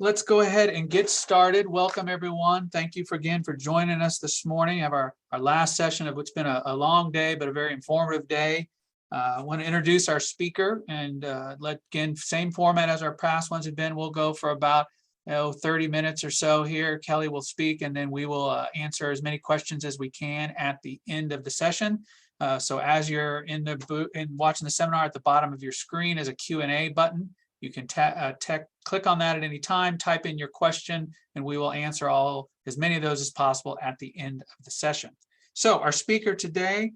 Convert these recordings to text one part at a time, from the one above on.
Let's go ahead and get started. Welcome, everyone. Thank you again for joining us this morning. We have our last session of what's been a long day, but a very informative day. I want to introduce our speaker and again, same format as our past ones have been. We'll go for about 30 minutes or so here. Kelly will speak, and then we will answer as many questions as we can at the end of the session. So as you're in the booth and watching the seminar, at the bottom of your screen is a Q&A button. You can click on that at any time, type in your question, and we will answer as many of those as possible at the end of the session. So our speaker today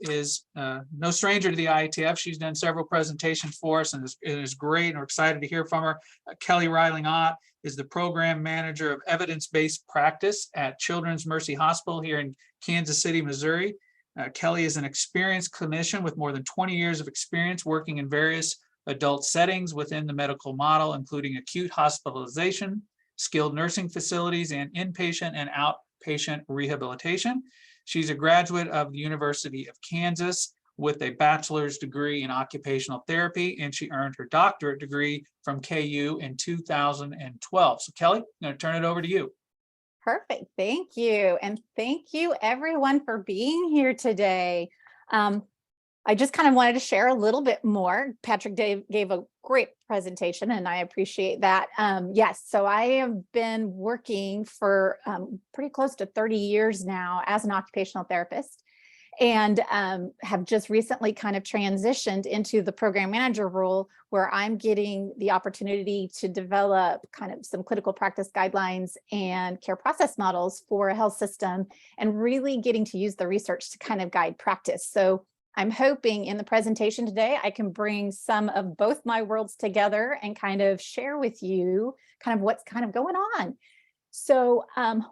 is no stranger to the IETF. She's done several presentations for us, and it is great, and we're excited to hear from her. Kelli Reiling Ott is the Program Manager of Evidence-Based Practice at Children's Mercy Hospital here in Kansas City, Missouri. Kelli is an experienced clinician with more than 20 years of experience working in various adult settings within the medical model, including acute hospitalization, skilled nursing facilities, and inpatient and outpatient rehabilitation. She's a graduate of the University of Kansas with a bachelor's degree in occupational therapy, and she earned her doctorate degree from KU in 2012. So Kelli, I'm going to turn it over to you. Perfect. Thank you. And thank you everyone for being here today. I just kind of wanted to share a little bit more. Patrick gave a great presentation, and I appreciate that. Yes, so I have been working for pretty close to 30 years now as an occupational therapist, and have just recently kind of transitioned into the program manager role, where I'm getting the opportunity to develop kind of some clinical practice guidelines and care process models for a health system, and really getting to use the research to kind of guide practice. So I'm hoping in the presentation today, I can bring some of both my worlds together and kind of share with you kind of what's kind of going on. So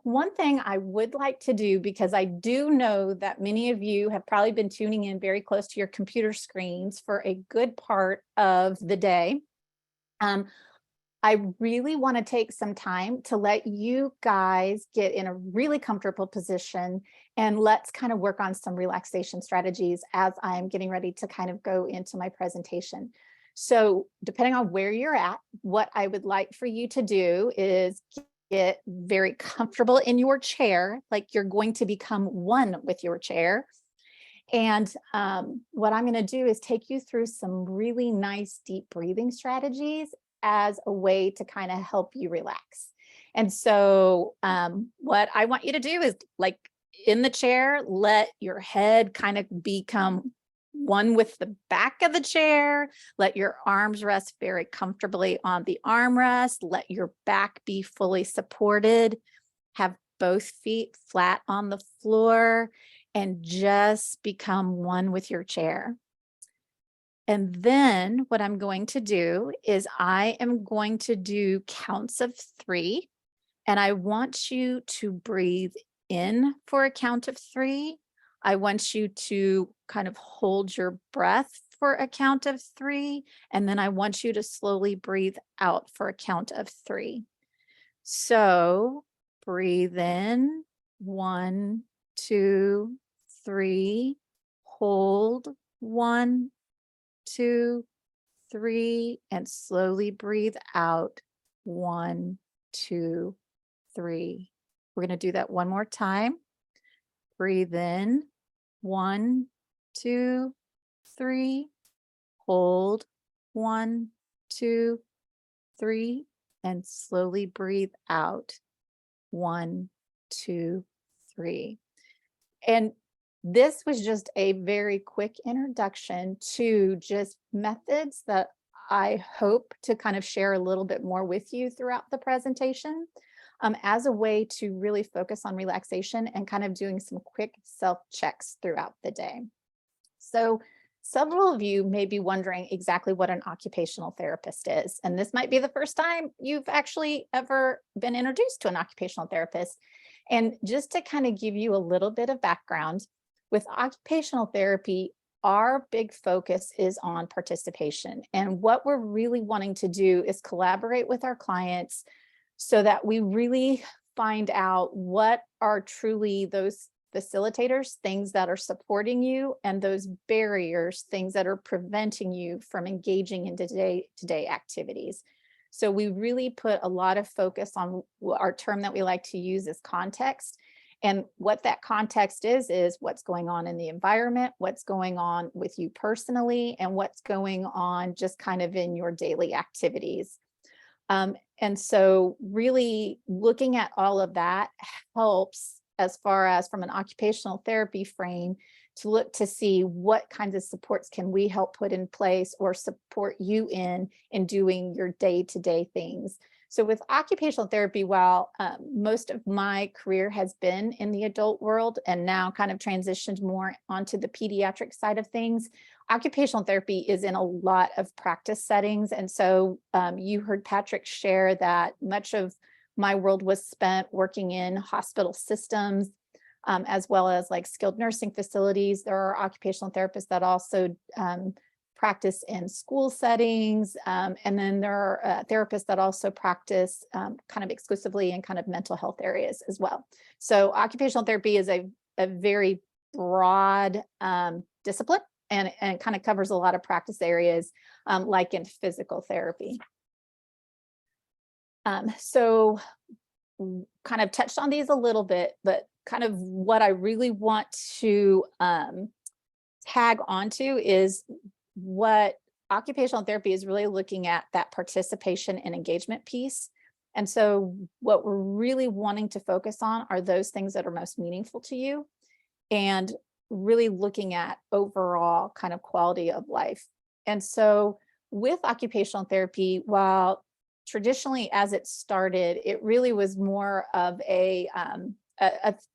one thing I would like to do, because I do know that many of you have probably been tuning in very close to your computer screens for a good part of the day. I really want to take some time to let you guys get in a really comfortable position, and let's kind of work on some relaxation strategies as I'm getting ready to kind of go into my presentation. So depending on where you're at, what I would like for you to do is get very comfortable in your chair, like you're going to become one with your chair. And what I'm going to do is take you through some really nice deep breathing strategies as a way to kind of help you relax. And so what I want you to do is, like in the chair, let your head kind of become one with the back of the chair. Let your arms rest very comfortably on the armrest. Let your back be fully supported. Have both feet flat on the floor, and just become one with your chair. And then what I'm going to do is I am going to do counts of 3, and I want you to breathe in for a count of 3. I want you to kind of hold your breath for a count of 3, and then I want you to slowly breathe out for a count of 3. So breathe in, 1, 2, 3, hold, 1, 2, 3, and slowly breathe out, 1, 2, 3. We're going to do that one more time. Breathe in, 1, 2, 3, hold, 1, 2, 3, and slowly breathe out, 1, 2, 3. And this was just a very quick introduction to just methods that I hope to kind of share a little bit more with you throughout the presentation, as a way to really focus on relaxation and kind of doing some quick self-checks throughout the day. So several of you may be wondering exactly what an occupational therapist is, and this might be the first time you've actually ever been introduced to an occupational therapist. And just to kind of give you a little bit of background, with occupational therapy, our big focus is on participation. And what we're really wanting to do is collaborate with our clients so that we really find out what are truly those facilitators, things that are supporting you, and those barriers, things that are preventing you from engaging in day-to-day activities. So we really put a lot of focus on our term that we like to use is context. And what that context is what's going on in the environment, what's going on with you personally, and what's going on just kind of in your daily activities. And so really looking at all of that helps as far as from an occupational therapy frame to look to see what kinds of supports can we help put in place or support you in doing your day-to-day things. So with occupational therapy, while most of my career has been in the adult world and now kind of transitioned more onto the pediatric side of things, occupational therapy is in a lot of practice settings. And so you heard Patrick share that much of my world was spent working in hospital systems, as well as like skilled nursing facilities. There are occupational therapists that also practice in school settings. And then there are therapists that also practice kind of exclusively in kind of mental health areas as well. So occupational therapy is a very broad discipline and kind of covers a lot of practice areas like in physical therapy. So kind of touched on these a little bit, but kind of what I really want to tag onto is what occupational therapy is really looking at, that participation and engagement piece. And so what we're really wanting to focus on are those things that are most meaningful to you and really looking at overall kind of quality of life. And so with occupational therapy, while traditionally as it started, it really was more of a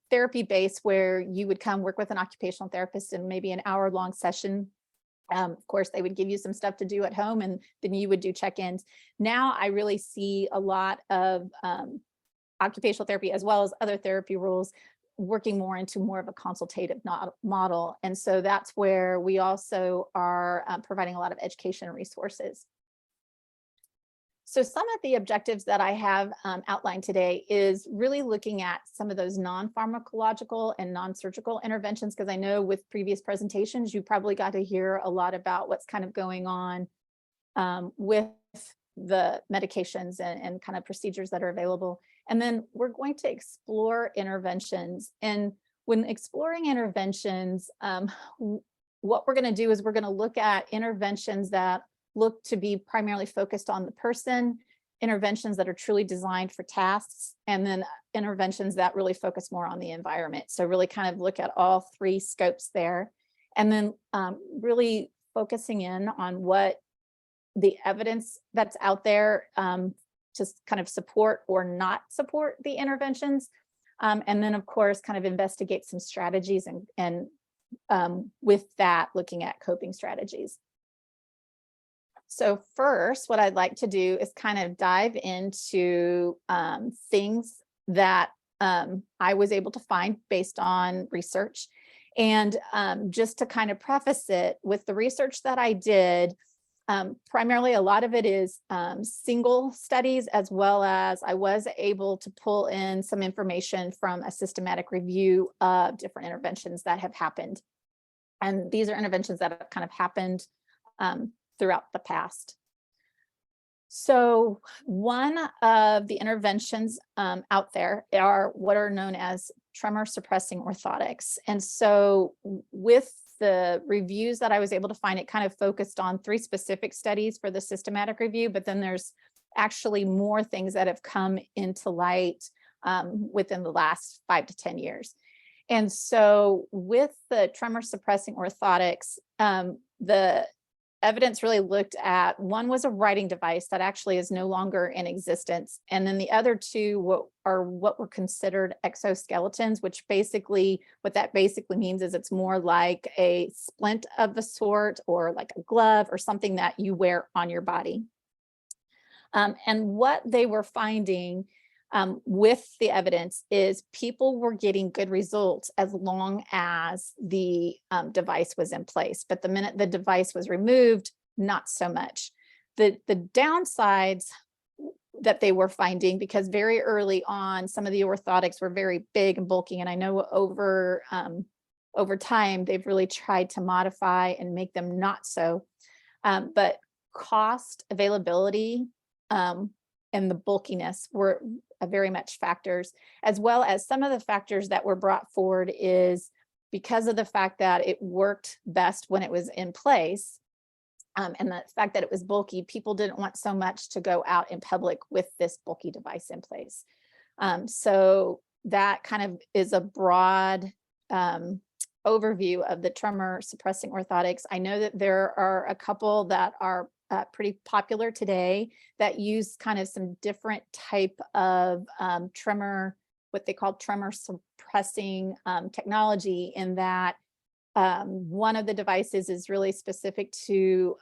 therapy base where you would come work with an occupational therapist in maybe an hour-long session. Of course, they would give you some stuff to do at home and then you would do check-ins. Now I really see a lot of occupational therapy as well as other therapy roles working more into more of a consultative model. And so that's where we also are providing a lot of education and resources. So some of the objectives that I have outlined today is really looking at some of those non-pharmacological and non-surgical interventions, because I know with previous presentations, you probably got to hear a lot about what's kind of going on with the medications and kind of procedures that are available. And then we're going to explore interventions. And when exploring interventions, what we're going to do is we're going to look at interventions that look to be primarily focused on the person, interventions that are truly designed for tasks, and then interventions that really focus more on the environment. So really kind of look at all three scopes there, and then really focusing in on what the evidence that's out there to kind of support or not support the interventions. And then of course, kind of investigate some strategies and with that, looking at coping strategies. So first, what I'd like to do is kind of dive into things that I was able to find based on research. And just to kind of preface it with the research that I did, primarily a lot of it is single studies, as well as I was able to pull in some information from a systematic review of different interventions that have happened. And these are interventions that have kind of happened throughout the past. So one of the interventions out there are what are known as tremor suppressing orthotics. And so with the reviews that I was able to find, it kind of focused on 3 specific studies for the systematic review, but then there's actually more things that have come into light within the last 5 to 10 years. And so with the tremor suppressing orthotics, the evidence really looked at, one was a writing device that actually is no longer in existence. And then the other 2 are what were considered exoskeletons, which basically, what that basically means is it's more like a splint of a sort or like a glove or something that you wear on your body. And what they were finding with the evidence is people were getting good results as long as the device was in place. But the minute the device was removed, not so much. The downsides that they were finding, because very early on, some of the orthotics were very big and bulky. And I know over time, they've really tried to modify and make them not so. But cost, availability, and the bulkiness were very much factors, as well as some of the factors that were brought forward is because of the fact that it worked best when it was in place, and the fact that it was bulky, people didn't want so much to go out in public with this bulky device in place. So that kind of is a broad overview of the tremor suppressing orthotics. I know that there are a couple that are pretty popular today that use kind of some different type of tremor, what they call tremor suppressing technology, in that one of the devices is really specific to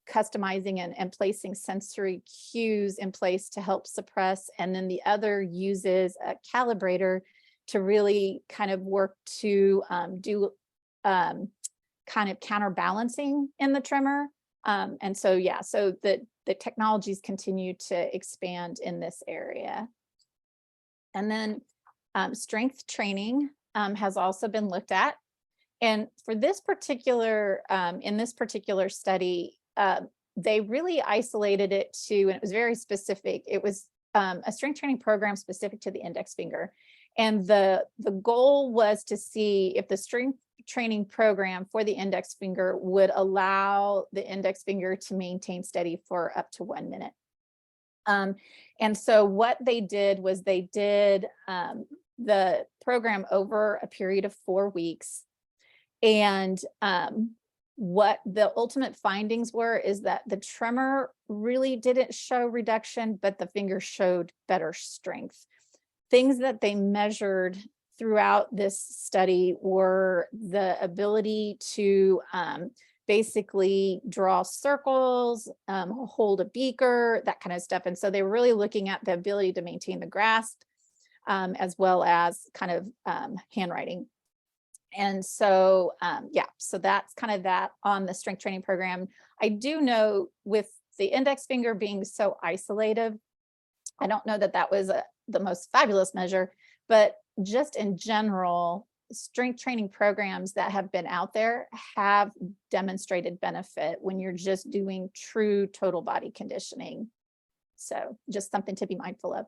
customizing and placing sensory cues in place to help suppress. And then the other uses a calibrator to really kind of work to do kind of counterbalancing in the tremor. And so, yeah, so the technologies continue to expand in this area. And then strength training has also been looked at. And for this particular, in this particular study, they really isolated it to, and it was very specific. It was a strength training program specific to the index finger. And the goal was to see if the strength training program for the index finger would allow the index finger to maintain steady for up to 1 minute. And so what they did was they did the program over a period of 4 weeks. And what the ultimate findings were is that the tremor really didn't show reduction, but the finger showed better strength. Things that they measured throughout this study were the ability to basically draw circles, hold a beaker, that kind of stuff. And so they were really looking at the ability to maintain the grasp, as well as kind of handwriting. And so, yeah, so that's kind of that on the strength training program. I do know with the index finger being so isolated, I don't know that that was the most fabulous measure, but just in general, strength training programs that have been out there have demonstrated benefit when you're just doing true total body conditioning. So just something to be mindful of.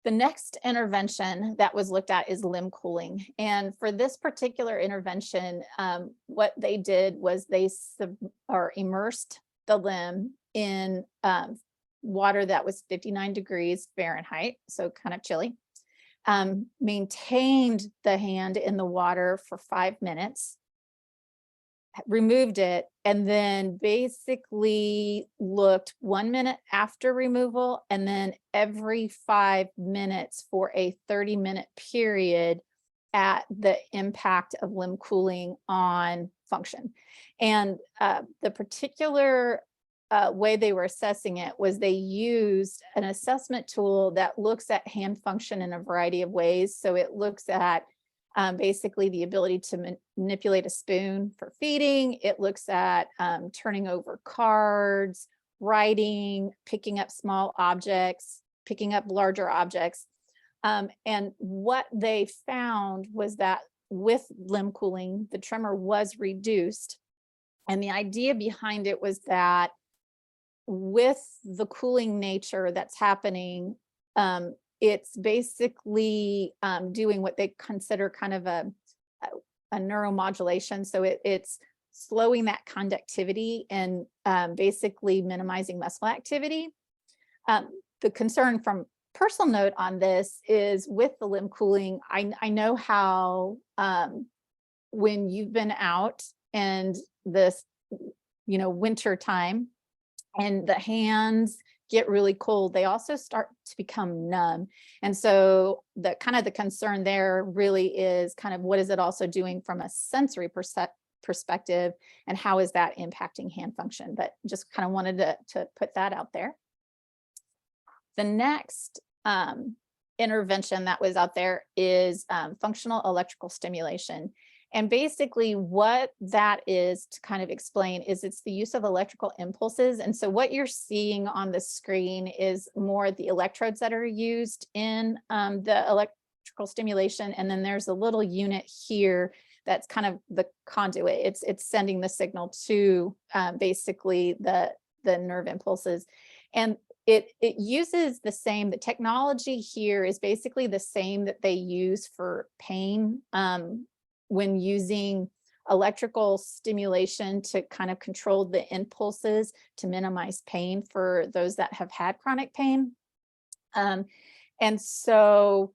The next intervention that was looked at is limb cooling. And for this particular intervention, what they did was they immersed the limb in water that was 59 degrees Fahrenheit, so kind of chilly, maintained the hand in the water for 5 minutes, removed it, and then basically looked 1 minute after removal and then every 5 minutes for a 30-minute period at the impact of limb cooling on function. And the particular way they were assessing it was they used an assessment tool that looks at hand function in a variety of ways. So it looks at basically the ability to manipulate a spoon for feeding. It looks at turning over cards, writing, picking up small objects, picking up larger objects. And what they found was that with limb cooling, the tremor was reduced. And the idea behind it was that with the cooling nature that's happening, it's basically doing what they consider kind of a neuromodulation. So it's slowing that conductivity and basically minimizing muscle activity. The concern from personal note on this is with the limb cooling, I know how when you've been out and this, winter time and the hands get really cold, they also start to become numb. And so the concern there really is kind of what is it also doing from a sensory perspective and how is that impacting hand function? But just kind of wanted to put that out there. The next intervention that was out there is functional electrical stimulation. And basically what that is, to kind of explain, is it's the use of electrical impulses. And so what you're seeing on the screen is more the electrodes that are used in the electrical stimulation. And then there's a little unit here that's kind of the conduit. It's sending the signal to basically the the nerve impulses. And it uses the technology here is basically the same that they use for pain when using electrical stimulation to kind of control the impulses to minimize pain for those that have had chronic pain. And so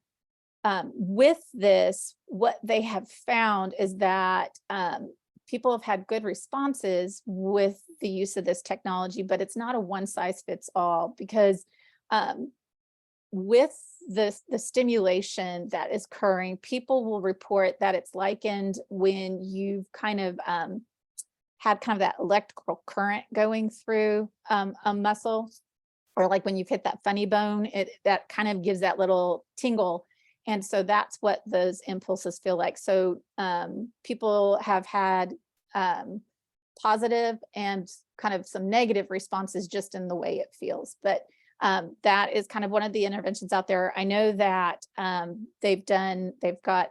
with this, what they have found is that people have had good responses with the use of this technology, but it's not a one size fits all, because with the stimulation that is occurring, people will report that it's likened when you've kind of had kind of that electrical current going through a muscle, or like when you've hit that funny bone, that kind of gives that little tingle. And so that's what those impulses feel like. So people have had positive and kind of some negative responses just in the way it feels. But that is kind of one of the interventions out there. I know that they've got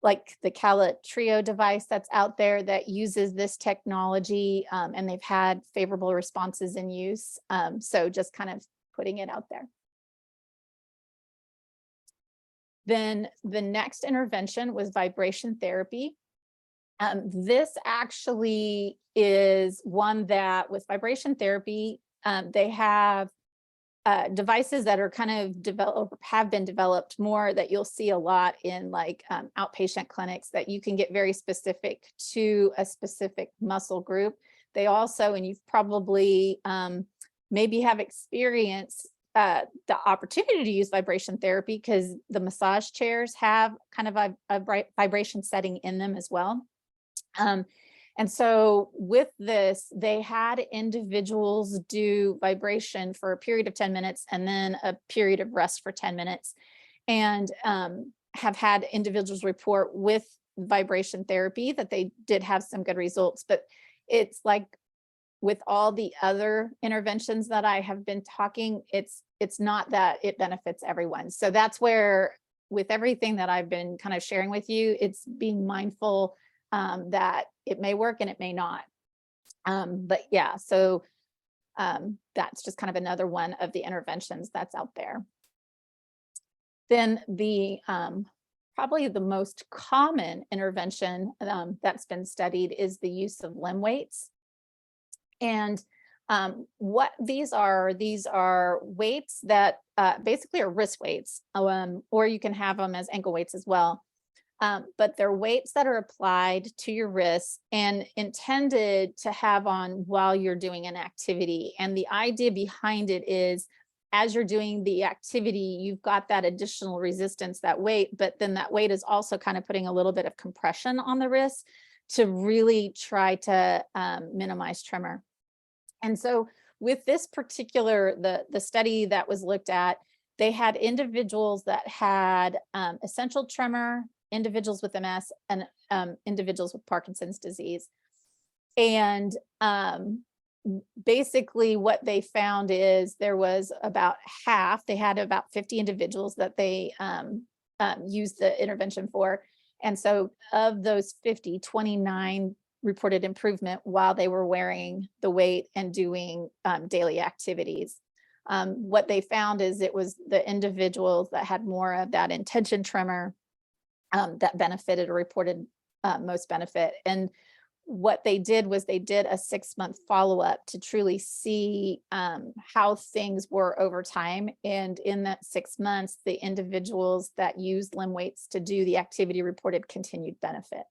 like the Kelli Trio device that's out there that uses this technology, and they've had favorable responses in use. So just kind of putting it out there. Then the next intervention was vibration therapy. This actually is one that with vibration therapy, they have devices that are kind of have been developed more, that you'll see a lot in like outpatient clinics, that you can get very specific to a specific muscle group. They also, and you've probably maybe have experienced the opportunity to use vibration therapy, because the massage chairs have kind of a vibration setting in them as well. And so with this, they had individuals do vibration for a period of 10 minutes and then a period of rest for 10 minutes, and have had individuals report with vibration therapy that they did have some good results. But it's like with all the other interventions that I have been talking, it's not that it benefits everyone. So that's where, with everything that I've been kind of sharing with you, it's being mindful that it may work and it may not. But yeah, so that's just kind of another one of the interventions that's out there. Then the probably the most common intervention that's been studied is the use of limb weights. And what these are weights that basically are wrist weights, or you can have them as ankle weights as well. But they're weights that are applied to your wrists and intended to have on while you're doing an activity. And the idea behind it is, as you're doing the activity, you've got that additional resistance, that weight, but then that weight is also kind of putting a little bit of compression on the wrist to really try to minimize tremor. And so with this particular, the study that was looked at, they had individuals that had essential tremor, individuals with MS, and individuals with Parkinson's disease. And basically what they found is there was about half, they had about 50 individuals that they used the intervention for. And so of those 50, 29 reported improvement while they were wearing the weight and doing daily activities. What they found is it was the individuals that had more of that intention tremor that benefited or reported most benefit. And what they did was they did a 6-month follow-up to truly see how things were over time. And in that 6 months, the individuals that used limb weights to do the activity reported continued benefit.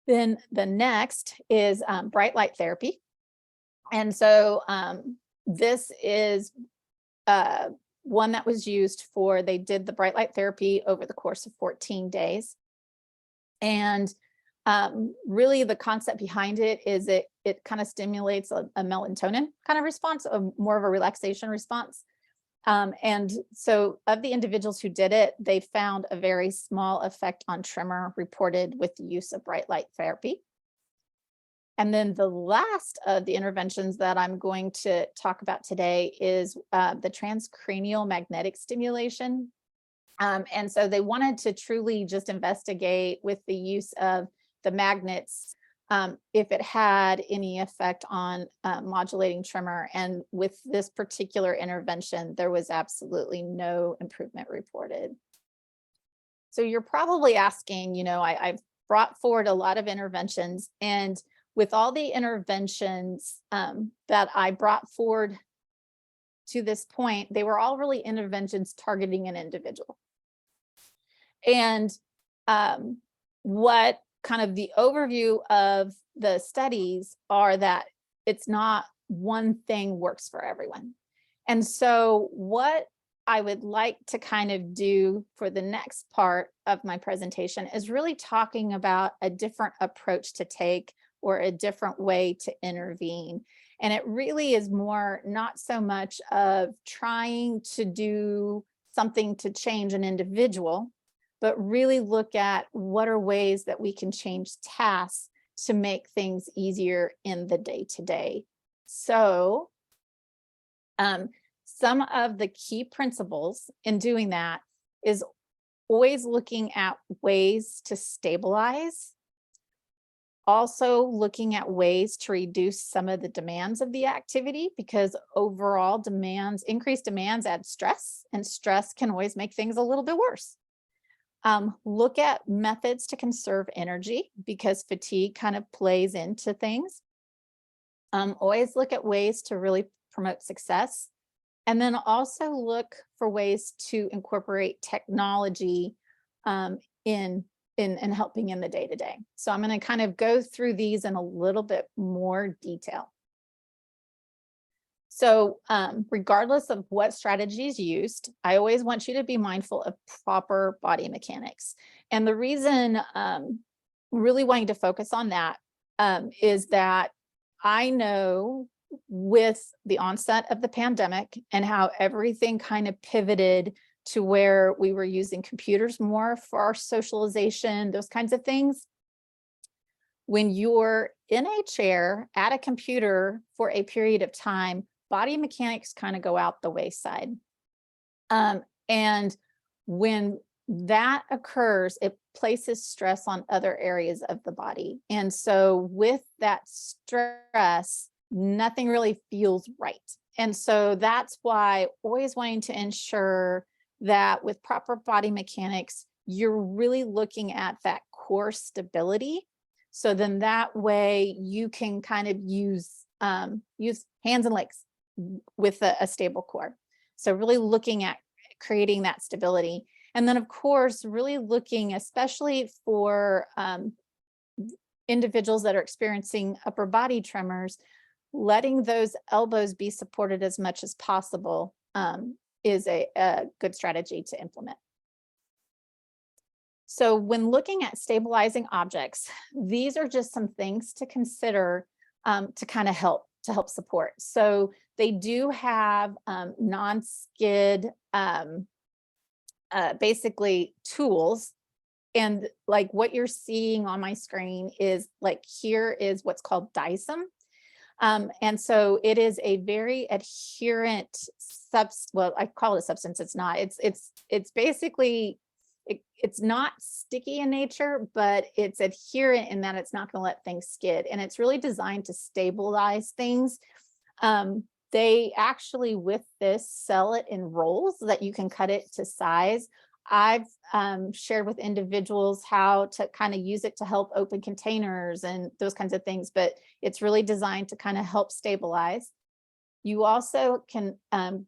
Then the next is bright light therapy. And so this is one that was used for, they did the bright light therapy over the course of 14 days. And really the concept behind it is it kind of stimulates a melatonin kind of response, more of a relaxation response. And so of the individuals who did it, they found a very small effect on tremor reported with the use of bright light therapy. And then the last of the interventions that I'm going to talk about today is the transcranial magnetic stimulation. And so they wanted to truly just investigate with the use of the magnets if it had any effect on modulating tremor. And with this particular intervention, there was absolutely no improvement reported. So you're probably asking, I've brought forward a lot of interventions, and with all the interventions that I brought forward to this point, they were all really interventions targeting an individual. And what kind of the overview of the studies are that it's not one thing works for everyone. And so what I would like to kind of do for the next part of my presentation is really talking about a different approach to take, or a different way to intervene. And it really is more not so much of trying to do something to change an individual, but really look at what are ways that we can change tasks to make things easier in the day-to-day. So some of the key principles in doing that is always looking at ways to stabilize, also looking at ways to reduce some of the demands of the activity, because overall increased demands add stress, and stress can always make things a little bit worse. Look at methods to conserve energy, because fatigue kind of plays into things. Always look at ways to really promote success. And then also look for ways to incorporate technology in helping in the day-to-day. So I'm going to kind of go through these in a little bit more detail. So regardless of what strategy is used, I always want you to be mindful of proper body mechanics. And the reason really wanting to focus on that is that I know with the onset of the pandemic and how everything kind of pivoted to where we were using computers more for our socialization, those kinds of things. When you're in a chair at a computer for a period of time, body mechanics kind of go out the wayside. And when that occurs, it places stress on other areas of the body. And so with that stress, nothing really feels right. And so that's why always wanting to ensure that with proper body mechanics, you're really looking at that core stability. So then that way you can kind of use hands and legs with a stable core. So really looking at creating that stability. And then of course, really looking, especially for individuals that are experiencing upper body tremors, letting those elbows be supported as much as possible is a good strategy to implement. So when looking at stabilizing objects, these are just some things to consider to kind of help support. So they do have non-skid basically tools. And like what you're seeing on my screen is like, here is what's called DISM. And so it is a very adherent substance. Well, I call it a substance. It's not. It's basically, it's not sticky in nature, but it's adherent in that it's not going to let things skid. And it's really designed to stabilize things. They actually, with this, sell it in rolls that you can cut it to size. I've shared with individuals how to kind of use it to help open containers and those kinds of things, but it's really designed to kind of help stabilize. You also can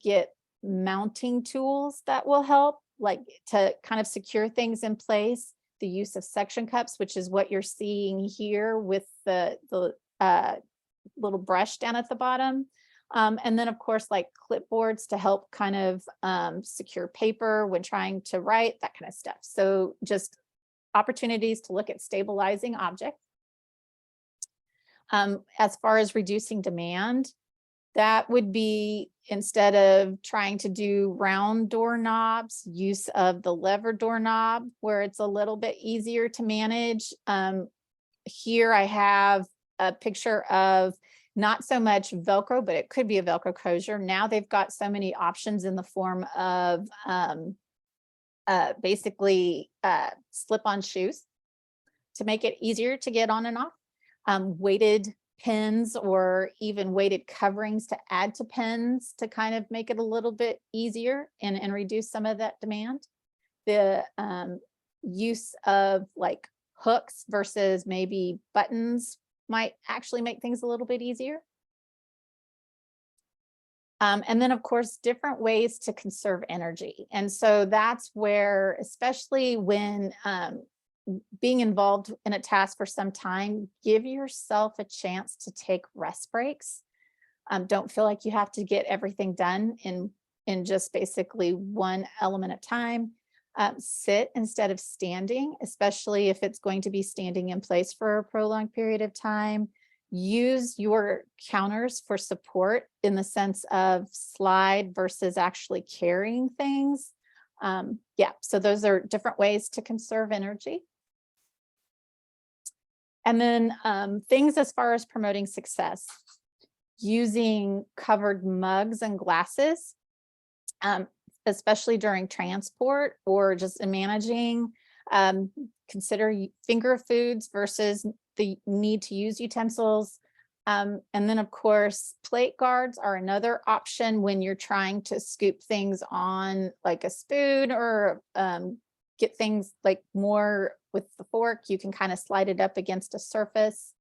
get mounting tools that will help, like to kind of secure things in place. The use of suction cups, which is what you're seeing here with the little brush down at the bottom. And then of course, like clipboards to help kind of secure paper when trying to write, that kind of stuff. So just opportunities to look at stabilizing objects. As far as reducing demand, that would be, instead of trying to do round doorknobs, use of the lever doorknob where it's a little bit easier to manage. Here I have a picture of not so much Velcro, but it could be a Velcro closure. Now they've got so many options in the form of basically slip-on shoes to make it easier to get on and off. weighted pins or even weighted coverings to add to pins to kind of make it a little bit easier and reduce some of that demand. The use of like hooks versus maybe buttons might actually make things a little bit easier. And then of course, different ways to conserve energy. And so that's where, especially when being involved in a task for some time, give yourself a chance to take rest breaks. Don't feel like you have to get everything done in just basically one element at a time. Sit instead of standing, especially if it's going to be standing in place for a prolonged period of time. Use your counters for support in the sense of slide versus actually carrying things. Yeah, so those are different ways to conserve energy. And then things as far as promoting success, using covered mugs and glasses, especially during transport or just in managing. Consider finger foods versus the need to use utensils. And then of course, plate guards are another option when you're trying to scoop things on like a spoon or get things like more with the fork, you can kind of slide it up against a surface.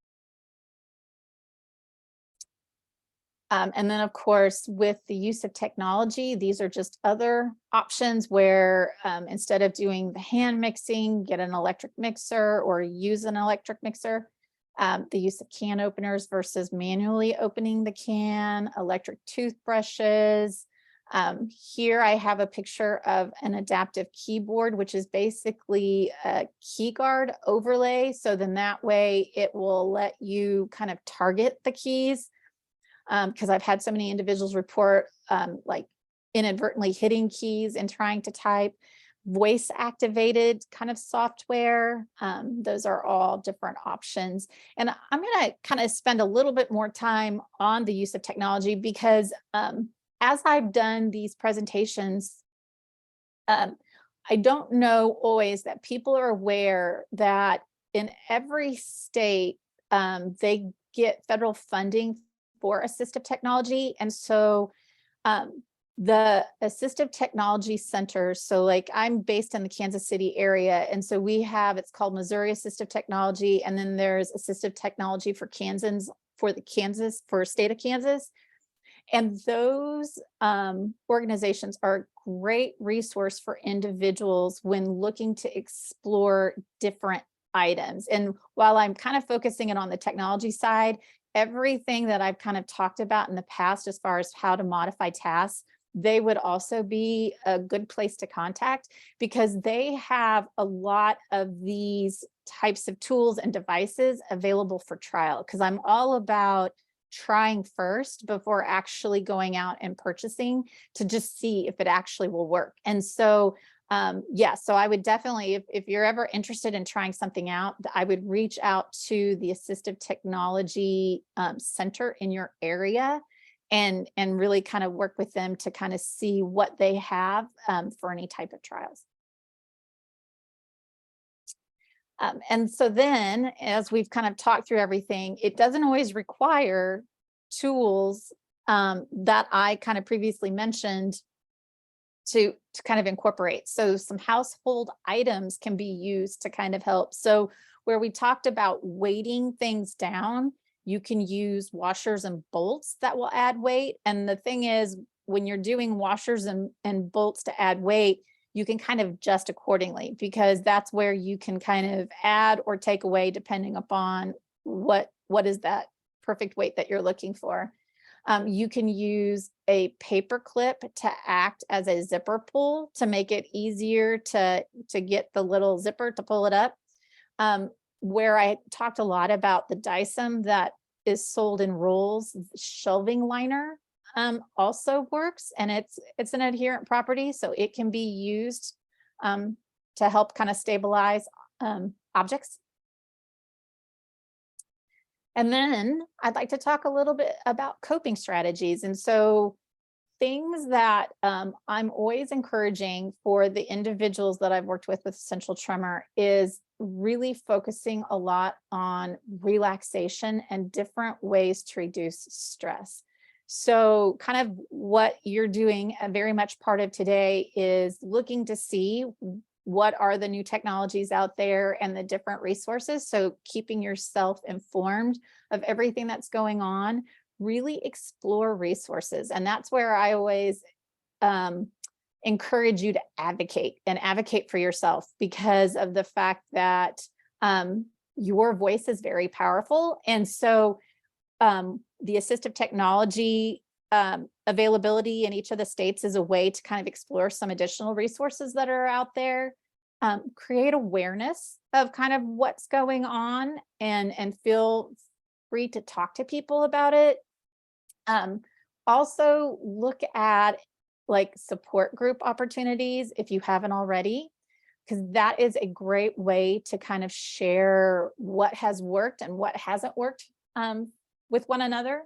And then of course, with the use of technology, these are just other options where instead of doing the hand mixing, get an electric mixer or use an electric mixer. The use of can openers versus manually opening the can, electric toothbrushes. Here I have a picture of an adaptive keyboard, which is basically a key guard overlay. So then that way it will let you kind of target the keys. Because I've had so many individuals report like inadvertently hitting keys and trying to type. Voice activated kind of software. Those are all different options. And I'm going to kind of spend a little bit more time on the use of technology because as I've done these presentations, I don't know always that people are aware that in every state, they get federal funding for assistive technology. And so the assistive technology centers, so like I'm based in the Kansas City area. And so we have, it's called Missouri Assistive Technology. And then there's assistive technology for Kansans, for state of Kansas. And those organizations are a great resource for individuals when looking to explore different items. And while I'm kind of focusing it on the technology side, everything that I've kind of talked about in the past as far as how to modify tasks, they would also be a good place to contact because they have a lot of these types of tools and devices available for trial. Because I'm all about trying first before actually going out and purchasing to just see if it actually will work. And so yeah, so I would definitely, if you're ever interested in trying something out, I would reach out to the Assistive Technology Center in your area and really kind of work with them to kind of see what they have for any type of trials. And so then, as we've kind of talked through everything, it doesn't always require tools that I kind of previously mentioned to kind of incorporate. So some household items can be used to kind of help. So where we talked about weighting things down, you can use washers and bolts that will add weight. And the thing is, when you're doing washers and bolts to add weight, you can kind of adjust accordingly because that's where you can kind of add or take away depending upon what is that perfect weight that you're looking for. You can use a paper clip to act as a zipper pull to make it easier to get the little zipper to pull it up. Where I talked a lot about the Dyson that is sold in rolls, shelving liner also works, and it's an adherent property, so it can be used to help kind of stabilize objects. And then I'd like to talk a little bit about coping strategies. And so things that I'm always encouraging for the individuals that I've worked with essential tremor is really focusing a lot on relaxation and different ways to reduce stress. So kind of what you're doing, very much part of today, is looking to see what are the new technologies out there and the different resources. So keeping yourself informed of everything that's going on, really explore resources. And that's where I always encourage you to advocate for yourself, because of the fact that your voice is very powerful. And so the assistive technology availability in each of the states is a way to kind of explore some additional resources that are out there, create awareness of kind of what's going on, and feel free to talk to people about it. Also look at like support group opportunities if you haven't already, because that is a great way to kind of share what has worked and what hasn't worked with one another,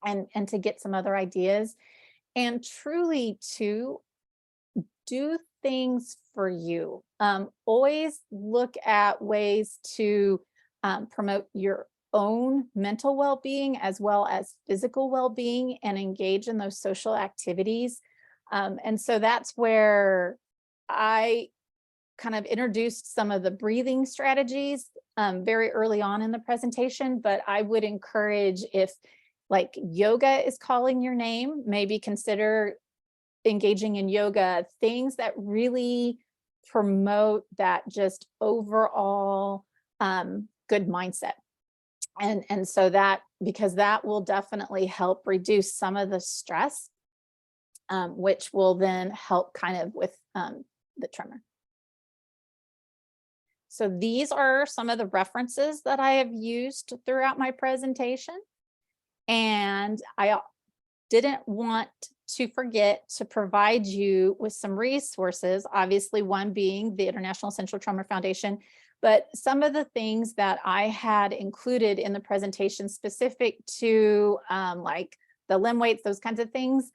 and to get some other ideas, and truly to do things for you. Always look at ways to promote your own mental well-being as well as physical well-being, and engage in those social activities. And so that's where I kind of introduced some of the breathing strategies very early on in the presentation, but I would encourage, if like yoga is calling your name, maybe consider engaging in yoga, things that really promote that just overall good mindset. And so that, because that will definitely help reduce some of the stress, which will then help kind of with the tremor. So these are some of the references that I have used throughout my presentation. And I didn't want to forget to provide you with some resources, obviously one being the International Central Tremor Foundation, but some of the things that I had included in the presentation specific to like the limb weights, those kinds of things.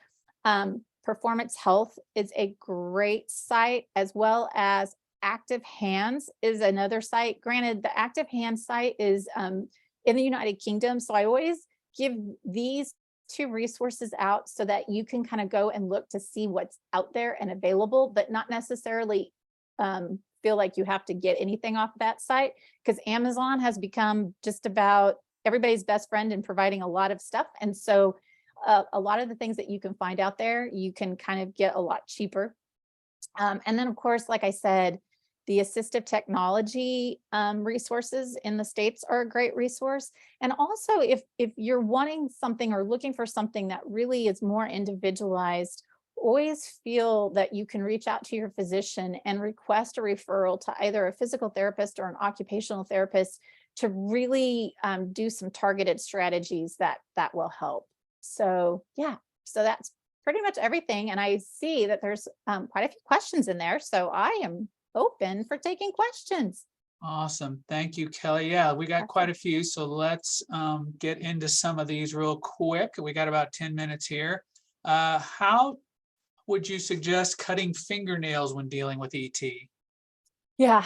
Performance Health is a great site, as well as Active Hands is another site. Granted, the Active Hands site is in the United Kingdom, so I always give these two resources out so that you can kind of go and look to see what's out there and available, but not necessarily feel like you have to get anything off that site, because Amazon has become just about everybody's best friend in providing a lot of stuff. And so a lot of the things that you can find out there, you can kind of get a lot cheaper. And then, of course, like I said, the assistive technology resources in the States are a great resource. And also, if you're wanting something or looking for something that really is more individualized, always feel that you can reach out to your physician and request a referral to either a physical therapist or an occupational therapist to really do some targeted strategies that will help. So yeah, so that's pretty much everything. And I see that there's quite a few questions in there, so I am open for taking questions. Awesome. Thank you, Kelly. Yeah, we got quite a few, so let's get into some of these real quick. We got about 10 minutes here. How would you suggest cutting fingernails when dealing with ET? Yeah,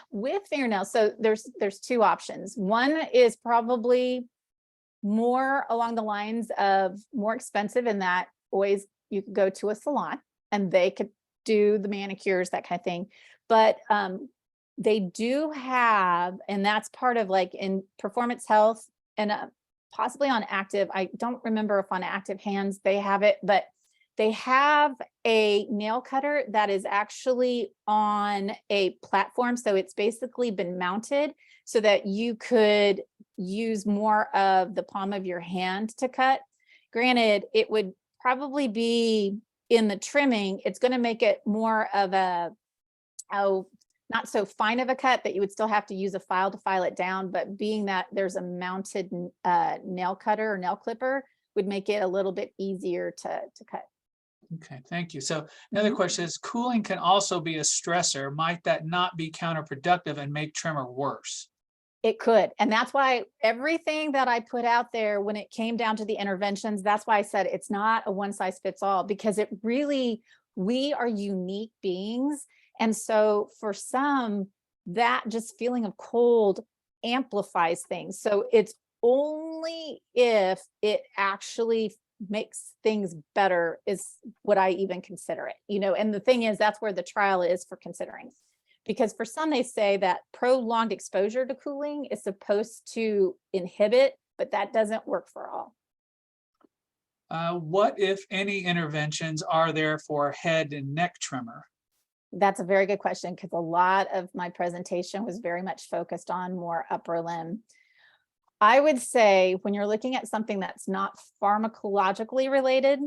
with fingernails, so there's two options. One is probably more along the lines of more expensive, in that always you could go to a salon and they could do the manicures, that kind of thing. But they do have, and that's part of like in Performance Health and possibly on Active, I don't remember if on Active Hands they have it, but they have a nail cutter that is actually on a platform. So it's basically been mounted so that you could use more of the palm of your hand to cut. Granted, it would probably be in the trimming, it's going to make it more of a, not so fine of a cut that you would still have to use a file to file it down, but being that there's a mounted nail cutter or nail clipper would make it a little bit easier to cut. Okay, thank you. So another question is, cooling can also be a stressor. Might that not be counterproductive and make tremor worse? It could. And that's why everything that I put out there when it came down to the interventions, that's why I said it's not a one size fits all, because it really, we are unique beings. And so for some, that just feeling of cold amplifies things. So it's only if it actually makes things better is what I even consider it, and the thing is, that's where the trial is for considering. Because for some, they say that prolonged exposure to cooling is supposed to inhibit, but that doesn't work for all. What, if any, interventions are there for head and neck tremor? That's a very good question, because a lot of my presentation was very much focused on more upper limb. I would say when you're looking at something that's not pharmacologically related,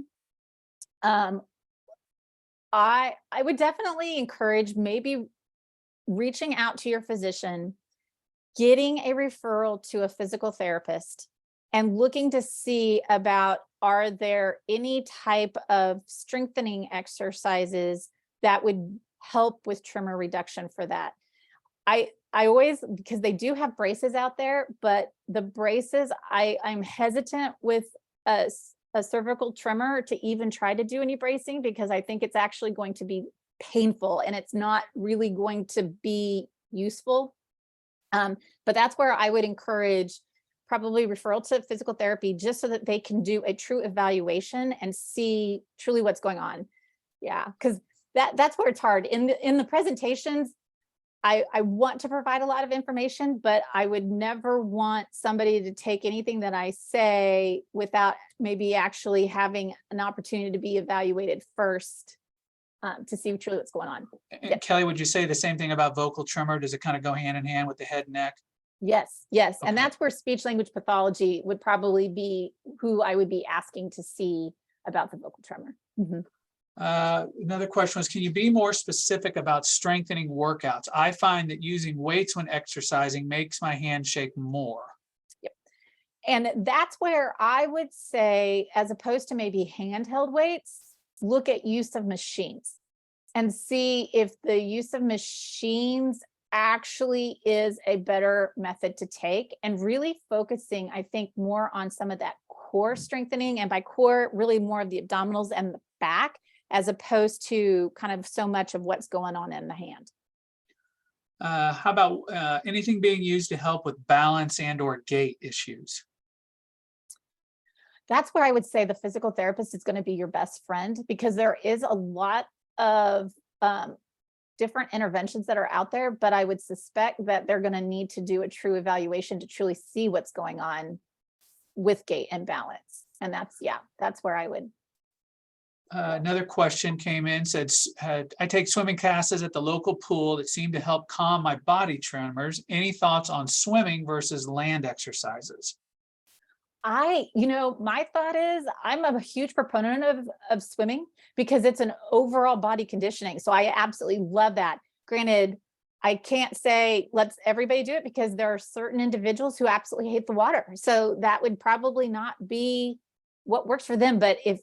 I would definitely encourage maybe reaching out to your physician, getting a referral to a physical therapist, and looking to see about, are there any type of strengthening exercises that would help with tremor reduction for that. I always, because they do have braces out there, but the braces, I'm hesitant with a cervical tremor to even try to do any bracing, because I think it's actually going to be painful and it's not really going to be useful. But that's where I would encourage probably referral to physical therapy, just so that they can do a true evaluation and see truly what's going on. Yeah, because that's where it's hard. In the presentations, I want to provide a lot of information, but I would never want somebody to take anything that I say without maybe actually having an opportunity to be evaluated first, to see truly what's going on. And Kelly, would you say the same thing about vocal tremor? Does it kind of go hand in hand with the head and neck? Yes. Okay. And that's where speech language pathology would probably be who I would be asking to see about the vocal tremor. Mm-hmm. Another question was, can you be more specific about strengthening workouts? I find that using weights when exercising makes my hand shake more. Yep. And that's where I would say, as opposed to maybe handheld weights, look at use of machines and see if the use of machines actually is a better method to take, and really focusing, I think, more on some of that core strengthening, and by core, really more of the abdominals and the back, as opposed to kind of so much of what's going on in the hand. How about anything being used to help with balance and or gait issues? That's where I would say the physical therapist is going to be your best friend, because there is a lot of different interventions that are out there, but I would suspect that they're going to need to do a true evaluation to truly see what's going on with gait and balance. And that's where I would. Another question came in, said, I take swimming classes at the local pool that seem to help calm my body tremors. Any thoughts on swimming versus land exercises? My thought is, I'm a huge proponent of swimming, because it's an overall body conditioning. So I absolutely love that. Granted, I can't say let's everybody do it, because there are certain individuals who absolutely hate the water. So that would probably not be what works for them. But if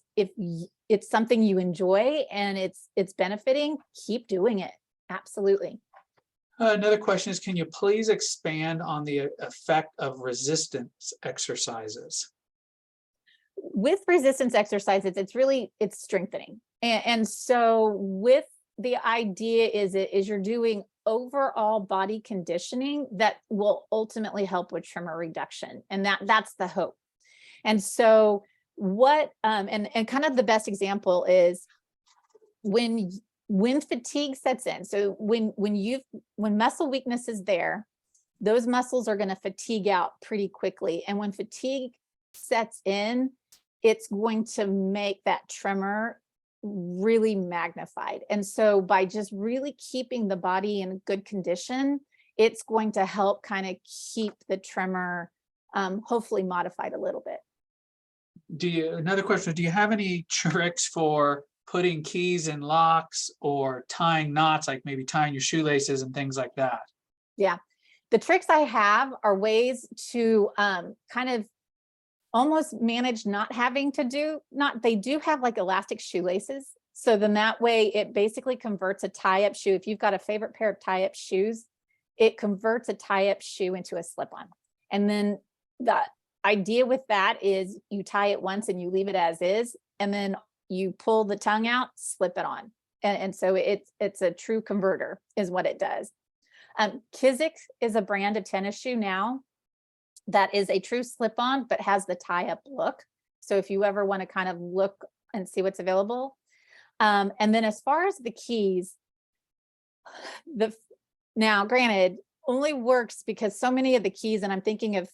it's something you enjoy and it's benefiting, keep doing it. Absolutely. Another question is, can you please expand on the effect of resistance exercises? With resistance exercises, it's strengthening. And so with the idea is you're doing overall body conditioning that will ultimately help with tremor reduction. And that's the hope. And so what, and kind of the best example is when fatigue sets in. So when muscle weakness is there, those muscles are going to fatigue out pretty quickly. And when fatigue sets in, it's going to make that tremor really magnified. And so by just really keeping the body in good condition, it's going to help kind of keep the tremor hopefully modified a little bit. Another question, do you have any tricks for putting keys in locks or tying knots, like maybe tying your shoelaces and things like that? Yeah, the tricks I have are ways to kind of almost manage not having to do, they do have like elastic shoelaces. So then that way it basically converts a tie-up shoe. If you've got a favorite pair of tie-up shoes, it converts a tie-up shoe into a slip-on. And then the idea with that is you tie it once and you leave it as is, and then you pull the tongue out, slip it on. And so it's a true converter is what it does. Kizik is a brand of tennis shoe now that is a true slip-on, but has the tie-up look. So if you ever want to kind of look and see what's available. And then as far as the keys, now granted, only works because so many of the keys, and I'm thinking of,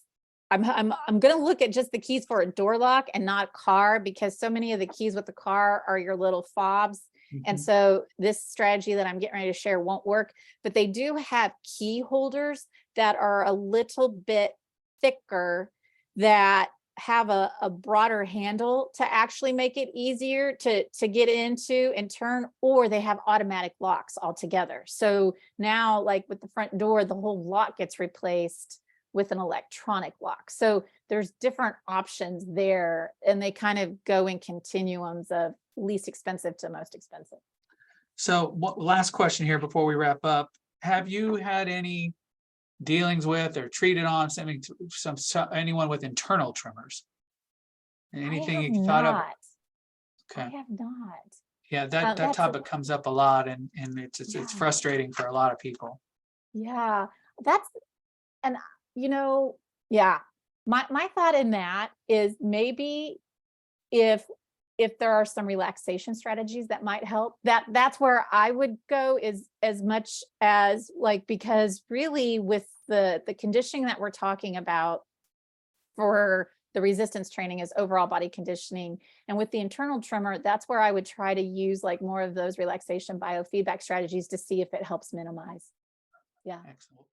I'm going to look at just the keys for a door lock and not car, because so many of the keys with the car are your little fobs. And Mhm. so this strategy that I'm getting ready to share won't work, but they do have key holders that are a little bit thicker, that have a broader handle to actually make it easier to get into and turn, or they have automatic locks altogether. So now, like with the front door, the whole lock gets replaced with an electronic lock. So there's different options there, and they kind of go in continuums of least expensive to most expensive. So last question here before we wrap up. Have you had any dealings with or treated on anyone with internal tremors? Anything you thought of? I Okay. have not. Yeah, that That's topic comes up a lot, and it's Yeah. frustrating for a lot of people. Yeah, that's, and yeah, my thought in that is maybe if there are some relaxation strategies that might help, that's where I would go, is as much as like, because really with the conditioning that we're talking about for the resistance training is overall body conditioning. And with the internal tremor, that's where I would try to use like more of those relaxation biofeedback strategies to see if it helps minimize. Yeah. Excellent.